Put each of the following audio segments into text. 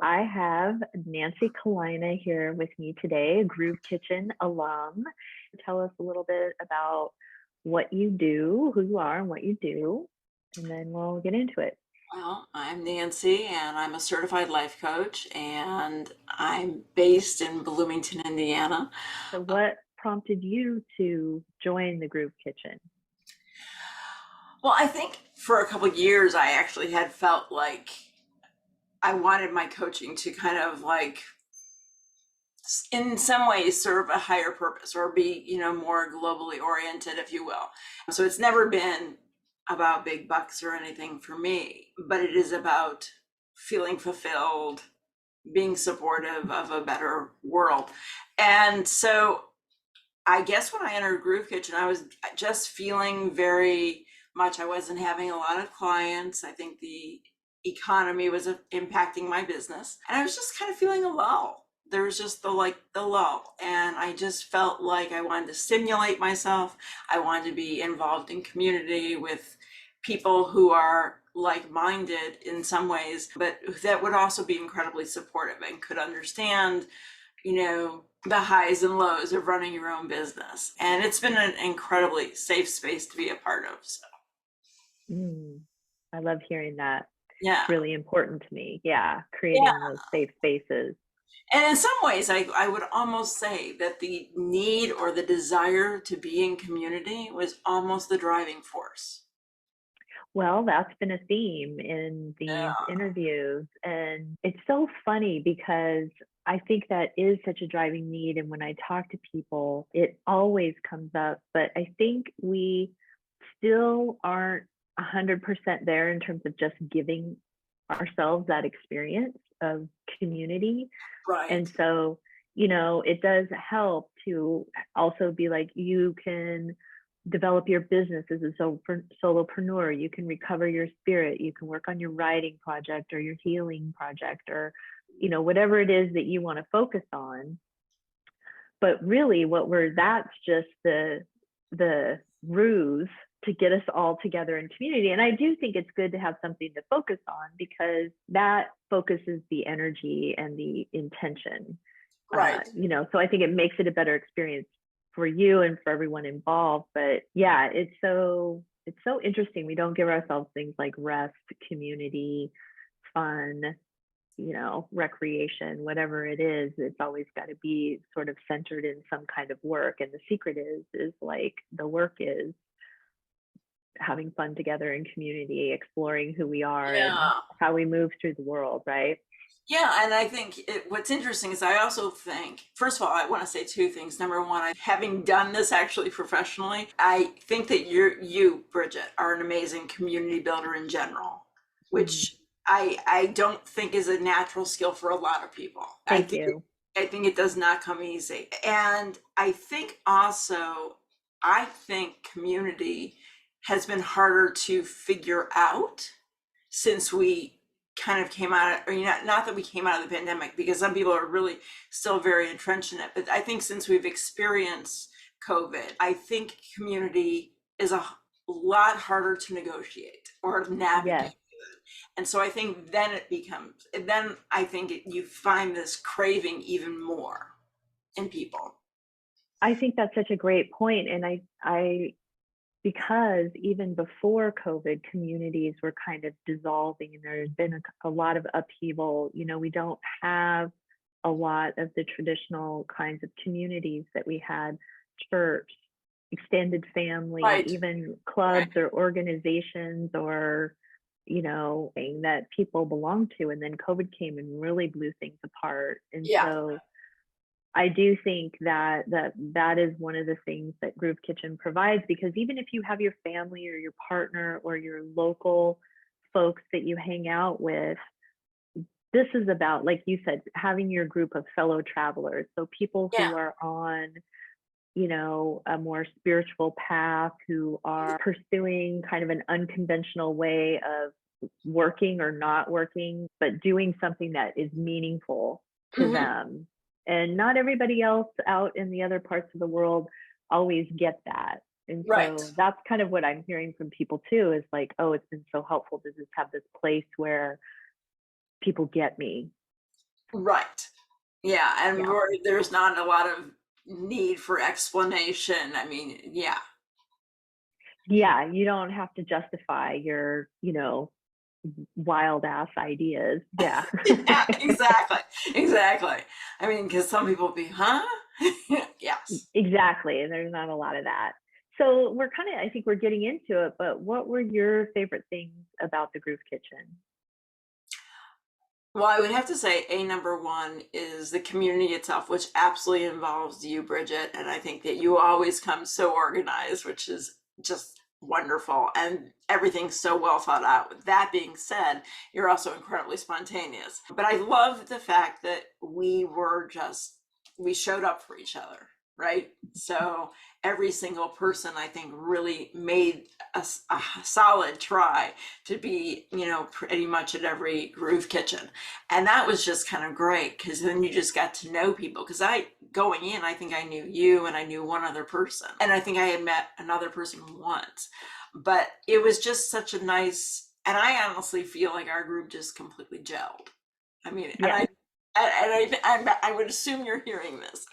I have Nancy Kalina here with me today, a Groove Kitchen alum. Tell us a little bit about what you do, who you are, and what you do, and then we'll get into it. Well, I'm Nancy and I'm a certified life coach and I'm based in Bloomington, Indiana. So, what prompted you to join the Groove Kitchen? Well, I think for a couple of years I actually had felt like I wanted my coaching to kind of in some ways serve a higher purpose or be, more globally oriented, if you will. So it's never been about big bucks or anything for me, but it is about feeling fulfilled, being supportive of a better world. And so I guess when I entered Groove Kitchen, I was just feeling very much, I wasn't having a lot of clients. I think the economy was impacting my business. And I was just kind of feeling a lull. There was just the lull. And I just felt like I wanted to stimulate myself. I wanted to be involved in community with people who are like-minded in some ways, but that would also be incredibly supportive and could understand, the highs and lows of running your own business. And it's been an incredibly safe space to be a part of. So Mm, I love hearing that. yeah. It's really important to me. Yeah, Yeah. creating those safe spaces. And in some ways, I would almost say that the need or the desire to be in community was almost the driving force. Well, that's been a theme in Yeah. these interviews. And it's so funny because I think that is such a driving need. And when I talk to people, it always comes up. But I think we still aren't 100% there in terms of just giving ourselves that experience of community. Right. And so, it does help to also be like, you can develop your business as a solopreneur. You can recover your spirit. You can work on your writing project or your healing project or, whatever it is that you want to focus on. But really that's just the ruse to get us all together in community. And I do think it's good to have something to focus on because that focuses the energy and the intention. Right. So I think it makes it a better experience for you and for everyone involved. But yeah, it's so interesting. We don't give ourselves things like rest, community, fun, recreation, whatever it is. It's always got to be sort of centered in some kind of work. And the secret is like the work is having fun together in community, exploring who we are and Yeah. how we move through the world, right? Yeah, and I think what's interesting is I also think, first of all, I want to say two things. Number one, having done this actually professionally, I think that you, Bridgette, are an amazing community builder in general, Mm, which I don't think is a natural skill for a lot of people. thank you. I think it does not come easy. And I think also, I think community has been harder to figure out since we kind of came out of, or not that we came out of the pandemic, because some people are really still very entrenched in it, but I think since we've experienced COVID, I think community is a lot harder to negotiate or Yes. navigate. And so I think then I think you find this craving even more in people. I think that's such a great point. And because even before COVID, communities were kind of dissolving and there's been a lot of upheaval. We don't have a lot of the traditional kinds of communities that we had: church, extended family, Right, even right. clubs or organizations or, thing that people belong to. And then COVID came and really blew things apart. And Yeah. so I do think that is one of the things that Groove Kitchen provides, because even if you have your family or your partner or your local folks that you hang out with, this is about, like you said, having your group of fellow travelers. So people Yeah. who are on, a more spiritual path, who are pursuing kind of an unconventional way of working or not working, but doing something that is meaningful to Hmm. them. And not everybody else out in the other parts of the world always get that. And Right. so that's kind of what I'm hearing from people too, is like, oh, it's been so helpful to just have this place where people get me. Right. Yeah, and Yeah. there's not a lot of need for explanation. I mean, yeah. Yeah, you don't have to justify your, wild ass ideas. Yeah. Yeah, exactly. Exactly. I mean, because some people be, huh? Yes. Exactly. And there's not a lot of that. So we're kind of, I think we're getting into it, but what were your favorite things about the Groove Kitchen? Well, I would have to say a number one is the community itself, which absolutely involves you, Bridget. And I think that you always come so organized, which is just wonderful. And everything's so well thought out. That being said, you're also incredibly spontaneous. But I love the fact that we showed up for each other, right? So every single person, I think, really made a solid try to be, pretty much at every Groove Kitchen. And that was just kind of great because then you just got to know people. Because going in, I think I knew you and I knew one other person. And I think I had met another person once. But it was just such a nice, and I honestly feel like our group just completely gelled. I mean, Yes. I would assume you're hearing this.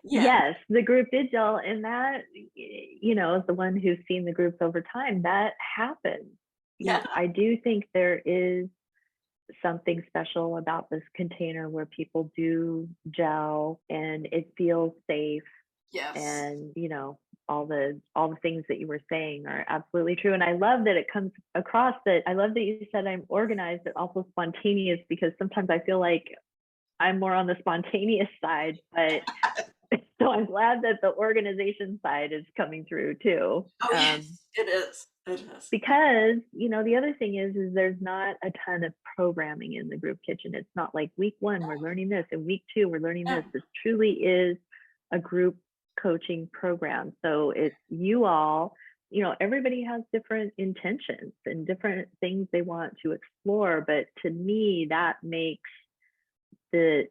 Yeah. Yes, the group did gel, and that, as the one who's seen the groups over time, that happens. Yeah. I do think there is something special about this container where people do gel and it feels safe, Yes. and all the things that you were saying are absolutely true. And I love that it comes across that. I love that you said I'm organized but also spontaneous, because sometimes I feel like I'm more on the spontaneous side, but so I'm glad that the organization side is coming through too. Oh, yes, it is. It is. Because the other thing is there's not a ton of programming in the group kitchen. It's not like week one we're learning this and week two we're learning No. this. This truly is a group coaching program. So it's you all, everybody has different intentions and different things they want to explore, but to me that makes the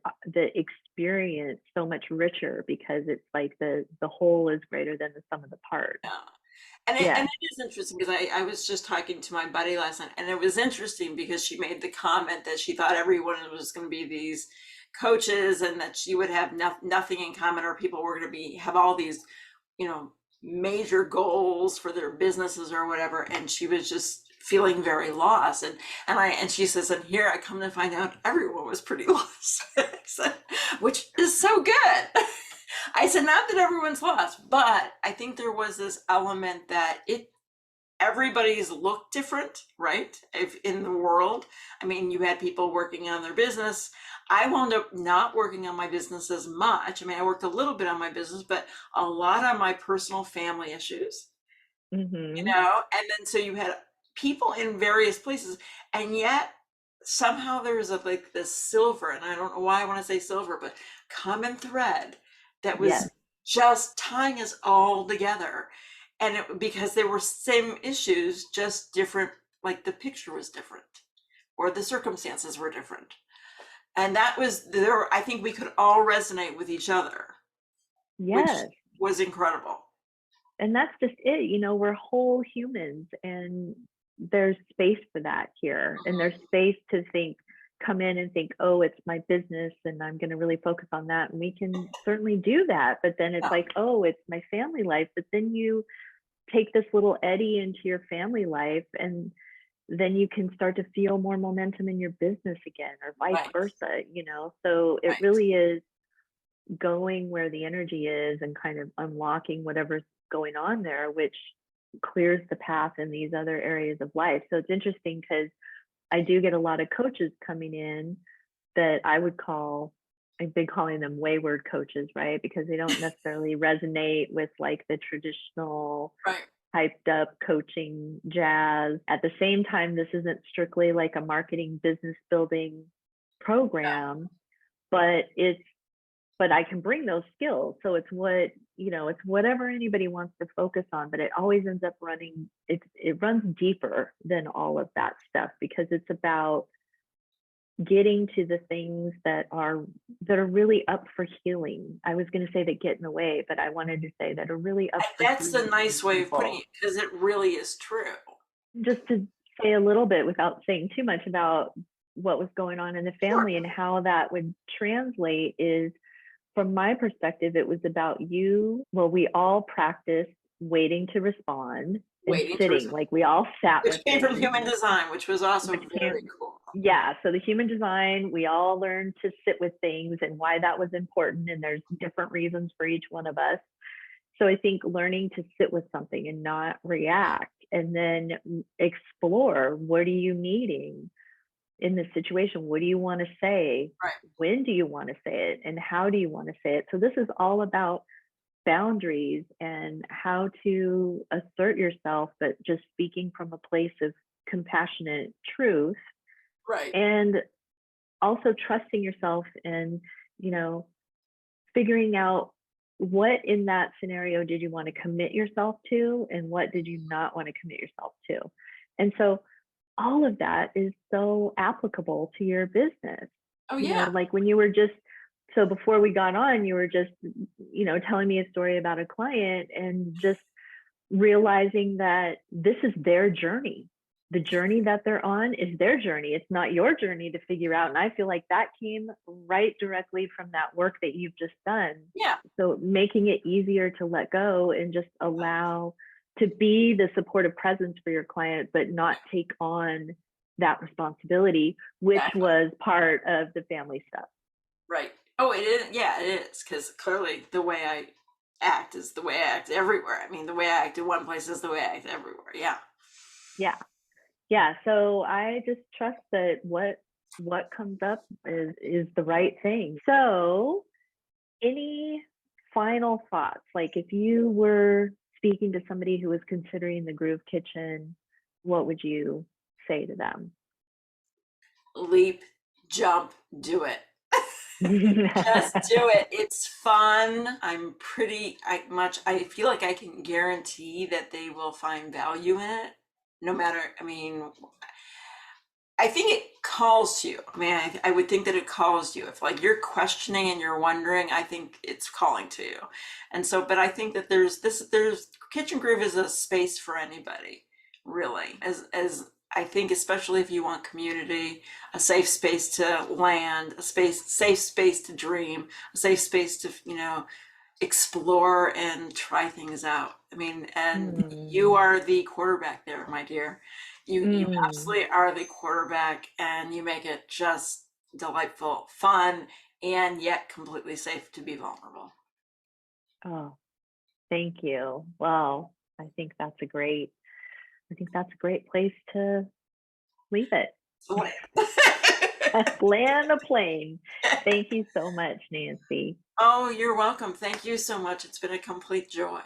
experience so much richer, because it's like the whole is greater than the sum of the parts. Yeah. And Yes. it is interesting because I was just talking to my buddy last night, and it was interesting because she made the comment that she thought everyone was going to be these coaches and that she would have nothing in common, or people were going to have all these, you know, major goals for their businesses or whatever. And she was just feeling very lost. And she says, and here I come to find out everyone was pretty lost, which is so good. I said, not that everyone's lost, but I think there was this element that everybody's look different, right? If in the world, I mean, you had people working on their business. I wound up not working on my business as much. I mean, I worked a little bit on my business, but a lot on my personal family issues, Hmm. and then so you had people in various places, and yet somehow there's like this silver, and I don't know why I want to say silver, but common thread that was Yes. just tying us all together. And because there were same issues, just different, like the picture was different or the circumstances were different. And that was there. I think we could all resonate with each other, which Yes. was incredible. And that's just it. We're whole humans, and there's space for that here. And there's space to come in and think, oh, it's my business and I'm going to really focus on that. And we can certainly do that. But then it's Yeah, like, oh, it's my family life. But then you take this little eddy into your family life, and then you can start to feel more momentum in your business again, or vice right, versa. So it right, really is going where the energy is and kind of unlocking whatever's going on there, which clears the path in these other areas of life. So it's interesting because I do get a lot of coaches coming in that I would call, I've been calling them wayward coaches, right? Because they don't necessarily resonate with like the traditional right. hyped up coaching jazz. At the same time, this isn't strictly like a marketing business building program, but I can bring those skills. So it's whatever anybody wants to focus on, but it always ends up it runs deeper than all of that stuff, because it's about getting to the things that are really up for healing. I was going to say that get in the way, but I wanted to say that are really up for That's a healing in nice way of putting people. it because it really is true. Just to say a little bit without saying too much about what was going on in the Sure. family, and how that would translate is, from my perspective, it was about you. Well, we all practiced waiting to respond and Waiting to sitting, respond, like we all sat which with came from things, human design, which was also which very came, cool. yeah. So the human design, we all learned to sit with things and why that was important. And there's different reasons for each one of us. So I think learning to sit with something and not react, and then explore, what are you needing in this situation? What do you want to say? Right. When do you want to say it? And how do you want to say it? So this is all about boundaries and how to assert yourself, but just speaking from a place of compassionate truth, Right. and also trusting yourself, and, you know, figuring out what in that scenario did you want to commit yourself to, and what did you not want to commit yourself to. And so all of that is so applicable to your business. Oh You know, yeah. like when you were just, so before we got on, you were just, telling me a story about a client, and just realizing that this is their journey. The journey that they're on is their journey. It's not your journey to figure out. And I feel like that came right directly from that work that you've just done. Yeah. So making it easier to let go and just allow to be the supportive presence for your client, but not take on that responsibility, which Exactly. was part of the family stuff. Right. Oh, it is. Yeah, it is. Because clearly the way I act is the way I act everywhere. I mean, the way I act in one place is the way I act everywhere. Yeah. Yeah. Yeah. So I just trust that what comes up is the right thing. So any final thoughts? Like if you were speaking to somebody who was considering the Groove Kitchen, what would you say to them? Leap, jump, do it. Just do it. It's fun. I feel like I can guarantee that they will find value in it. No matter, I mean, I think it calls to you. I mean, I would think that it calls to you. If like you're questioning and you're wondering, I think it's calling to you. And so, but I think that there's Kitchen Groove is a space for anybody, really. As I think, especially if you want community, a safe space to land, safe space to dream, a safe space to, explore and try things out. I mean, and you Mm, are the quarterback there, my dear. You mm. absolutely are the quarterback, and you make it just delightful, fun, and yet completely safe to be vulnerable. Oh, thank you. Well, I think that's a great place to leave it. So, Land a plane. Thank you so much, Nancy. oh, you're welcome. Thank you so much. It's been a complete joy.